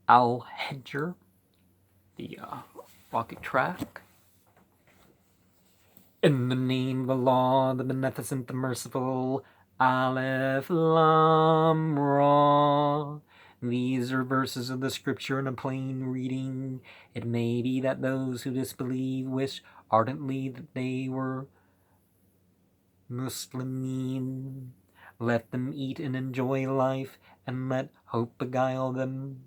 Hijr, the rocket track. In the name of Allah, the Beneficent, the Merciful, Aleph Lam Ra. These are verses of the scripture in a plain reading. It may be that those who disbelieve wish ardently that they were Muslimin. Let them eat and enjoy life, and let hope beguile them.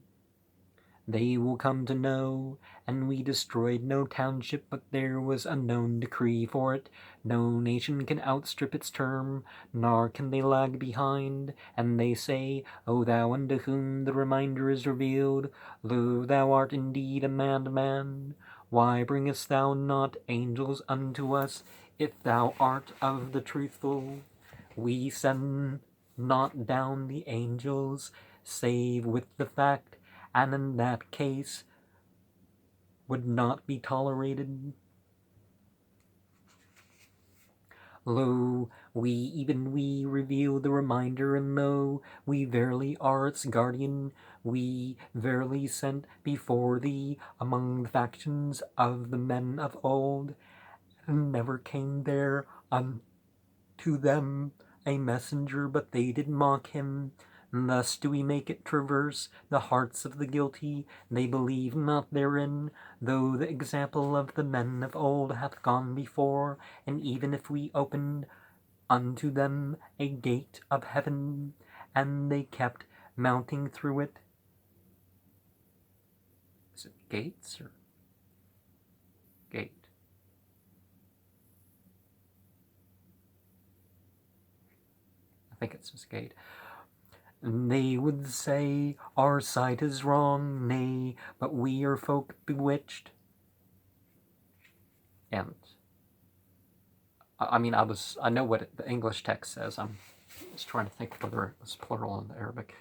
They will come to know, and we destroyed no township, but there was a known decree for it. No nation can outstrip its term, nor can they lag behind. And they say, O thou unto whom the reminder is revealed, lo, thou art indeed a madman. Why bringest thou not angels unto us, if thou art of the truthful? We send not down the angels, save with the fact, and in that case would not be tolerated. Lo, even we reveal the reminder, and lo, we verily are its guardian. We verily sent before thee among the factions of the men of old, and never came there unto them a messenger, but they did mock him. Thus do we make it traverse the hearts of the guilty. They believe not therein, though the example of the men of old hath gone before. And even if we opened unto them a gate of heaven, and they kept mounting through it. Is it gates or gate? I think it says gate. They would say, our sight is wrong, nay, but we are folk bewitched. And, I mean, I know what the English text says. I'm just trying to think whether it was plural in the Arabic.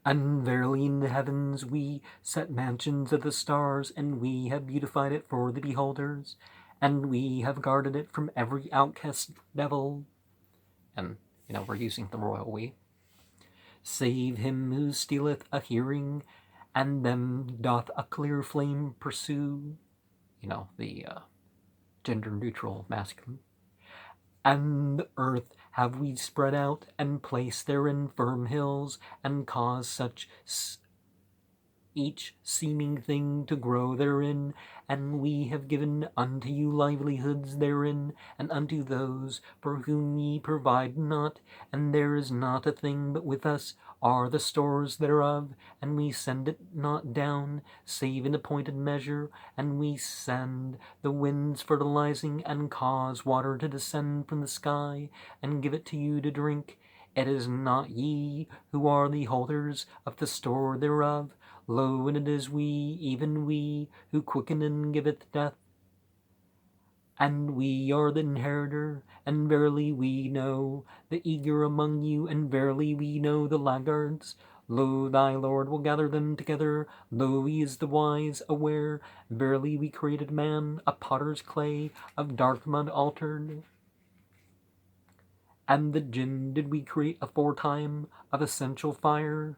And verily in the heavens we set mansions of the stars, and we have beautified it for the beholders, and we have guarded it from every outcast devil. And, we're using the royal we. Save him who stealeth a hearing, and them doth a clear flame pursue. The gender-neutral masculine. And the earth have we spread out, and placed therein firm hills, and caused such each seeming thing to grow therein, and we have given unto you livelihoods therein, and unto those for whom ye provide not, and there is not a thing but with us are the stores thereof, and we send it not down, save in appointed measure, and we send the winds fertilizing, and cause water to descend from the sky, and give it to you to drink. It is not ye who are the holders of the store thereof. Lo, and it is we, even we, who quicken and giveth death. And we are the inheritor, and verily we know the eager among you, and verily we know the laggards. Lo, thy Lord will gather them together. Lo, he is the wise, aware. Verily we created man, a potter's clay, of dark mud altered. And the jinn did we create aforetime, of essential fire.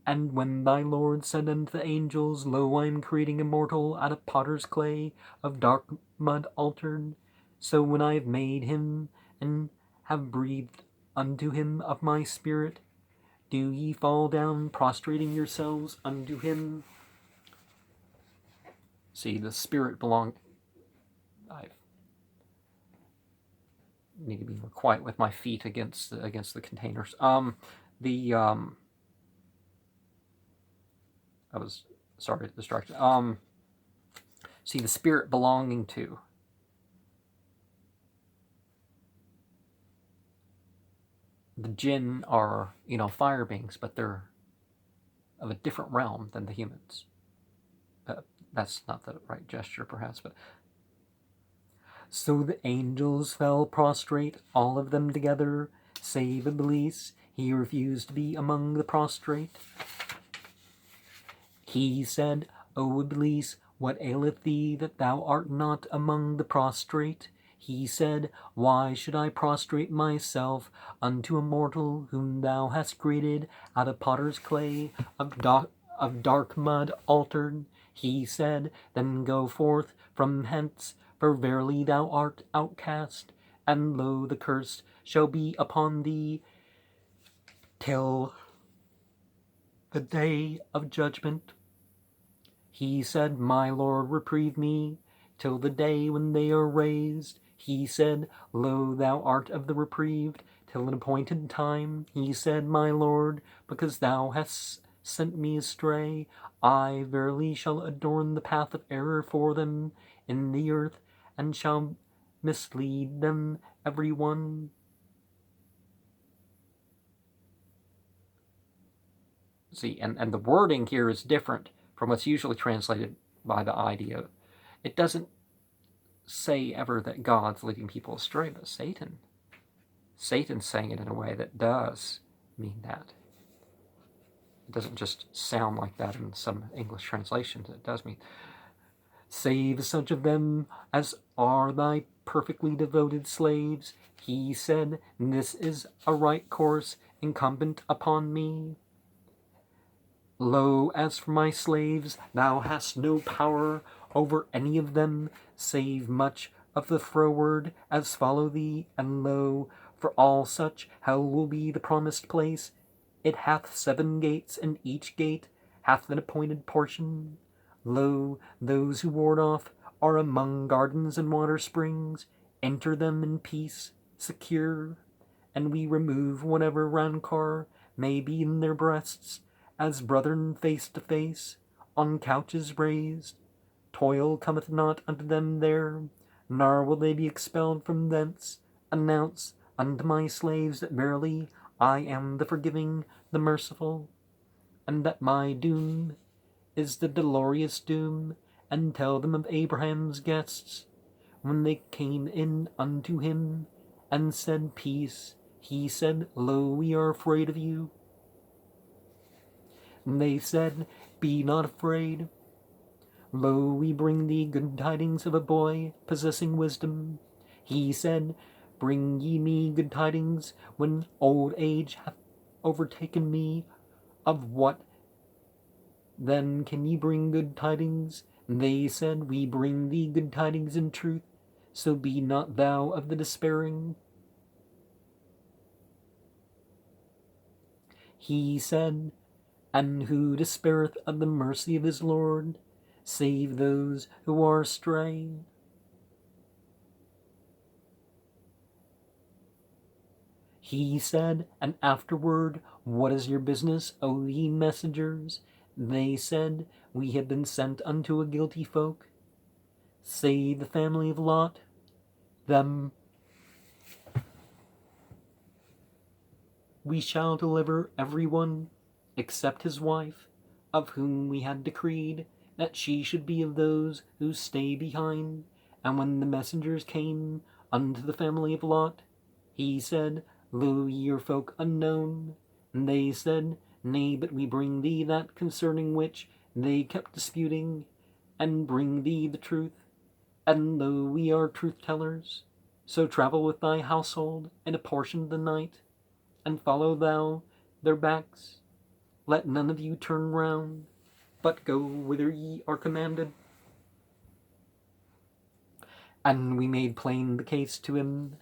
And when thy Lord said unto the angels, Lo, I am creating a mortal out of potter's clay, of dark mud altered. So when I have made him, and have breathed unto him of my spirit, do ye fall down, prostrating yourselves unto him? See, the spirit belonged. I need to be more quiet with my feet against the containers. I was sorry, distracted. See, the spirit belonging to. The jinn are, fire beings, but they're of a different realm than the humans. That's not the right gesture, perhaps, but. So the angels fell prostrate, all of them together, save Iblis. He refused to be among the prostrate. He said, O Iblis, what aileth thee that thou art not among the prostrate? He said, Why should I prostrate myself unto a mortal whom thou hast created out of potter's clay, of dark mud altered? He said, Then go forth from hence, for verily thou art outcast, and lo, the curse shall be upon thee till the day of judgment. He said, My Lord, reprieve me till the day when they are raised. He said, Lo, thou art of the reprieved till an appointed time. He said, My Lord, because thou hast sent me astray, I verily shall adorn the path of error for them in the earth, and shall mislead them every one. See, and the wording here is different from what's usually translated by the idea. It doesn't say ever that God's leading people astray, but Satan's saying it in a way that does mean that. It doesn't just sound like that in some English translations. It does mean, Save such of them as are thy perfectly devoted slaves. He said, This is a right course incumbent upon me. Lo, as for my slaves, thou hast no power over any of them, save much of the froward as follow thee, and lo, for all such hell will be the promised place. It hath 7 gates, and each gate hath an appointed portion. Lo, those who ward off are among gardens and water springs. Enter them in peace, secure, and we remove whatever rancor may be in their breasts, as brethren face to face, on couches raised. Toil cometh not unto them there, nor will they be expelled from thence. Announce unto my slaves that verily I am the forgiving, the merciful, and that my doom is the dolorous doom, and tell them of Abraham's guests, when they came in unto him, and said, Peace. He said, Lo, we are afraid of you. And they said, Be not afraid. Lo, we bring thee good tidings of a boy possessing wisdom. He said, Bring ye me good tidings when old age hath overtaken me. Of what then can ye bring good tidings? And they said, We bring thee good tidings in truth, so be not thou of the despairing. He said, And who despaireth of the mercy of his Lord, save those who are astray? He said, And afterward, What is your business, O ye messengers? They said, We have been sent unto a guilty folk. Say the family of Lot, them we shall deliver every one, except his wife, of whom we had decreed that she should be of those who stay behind. And when the messengers came unto the family of Lot, he said, Lo, ye are folk unknown. And they said, Nay, but we bring thee that concerning which they kept disputing, and bring thee the truth. And lo, we are truth-tellers. So travel with thy household, and apportion the night, and follow thou their backs. Let none of you turn round, but go whither ye are commanded. And we made plain the case to him,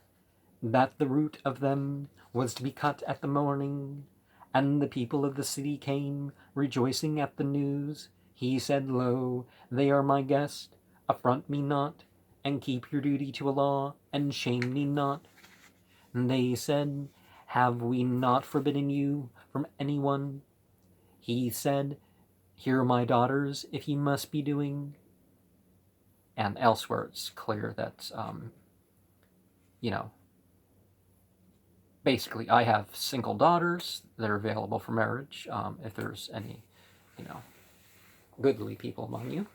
that the root of them was to be cut at the morning. And the people of the city came, rejoicing at the news. He said, Lo, they are my guest. Affront me not, and keep your duty to Allah, and shame me not. And they said, Have we not forbidden you from anyone? He said, Here are my daughters, if ye must be doing. And elsewhere it's clear that, basically I have single daughters that are available for marriage, if there's any, goodly people among you.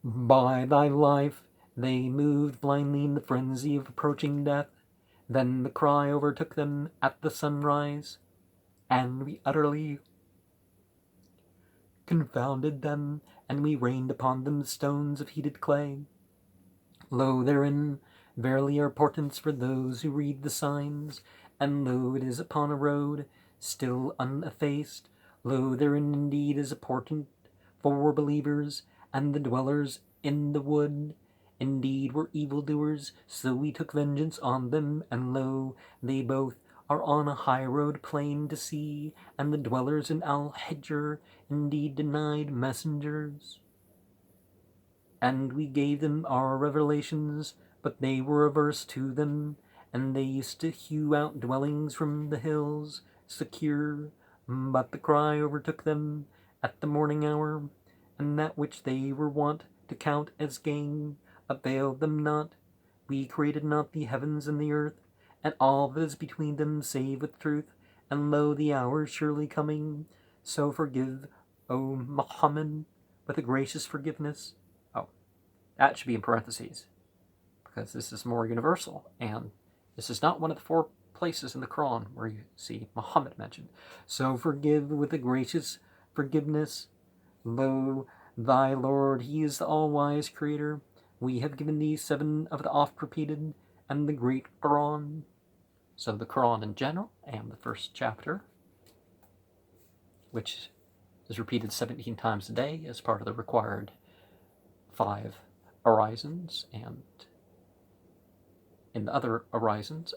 By thy life they moved blindly in the frenzy of approaching death. Then the cry overtook them at the sunrise, and we utterly confounded them, and we rained upon them stones of heated clay. Lo, therein verily are portents for those who read the signs, and lo, it is upon a road still uneffaced. Lo, therein indeed is a portent for believers, and the dwellers in the wood indeed were evildoers, so we took vengeance on them, and lo, they both are on a high road plain to see, and the dwellers in Hijr indeed denied messengers. And we gave them our revelations, but they were averse to them, and they used to hew out dwellings from the hills, secure, but the cry overtook them at the morning hour, and that which they were wont to count as gain availed them not. We created not the heavens and the earth, and all that is between them, save with truth, and lo, the hour is surely coming. So forgive, O Muhammad, with a gracious forgiveness. Oh, that should be in parentheses, because this is more universal, and this is not one of the 4 places in the Qur'an where you see Muhammad mentioned. So forgive with a gracious forgiveness. Lo, thy Lord, he is the all-wise creator. We have given thee 7 of the oft-repeated and the great Qur'an. So the Qur'an in general, and the first chapter, which is repeated 17 times a day as part of the required 5 horizons, and in the other horizons,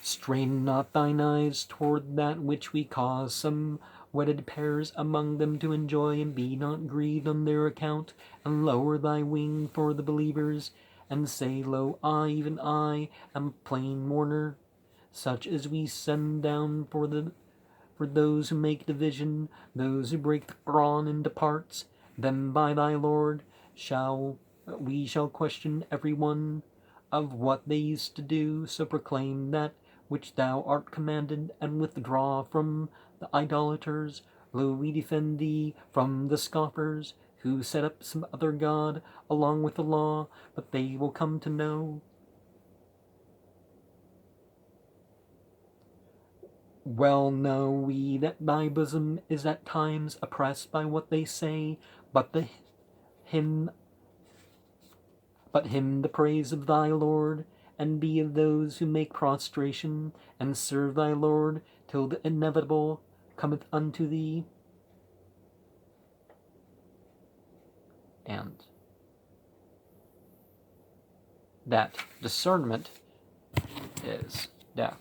strain not thine eyes toward that which we cause some wedded pairs among them to enjoy, and be not grieved on their account, and lower thy wing for the believers, and say, lo, I, even I, am a plain mourner, such as we send down for those who make division, those who break the Qur'an into parts. Then by thy Lord we shall question every one of what they used to do, so proclaim that which thou art commanded, and withdraw from the idolaters. Lo, we defend thee from the scoffers, who set up some other god along with the law, but they will come to know. Well know we that thy bosom is at times oppressed by what they say, but him the praise of thy Lord, and be of those who make prostration, and serve thy Lord, till the inevitable cometh unto thee. And that discernment is death.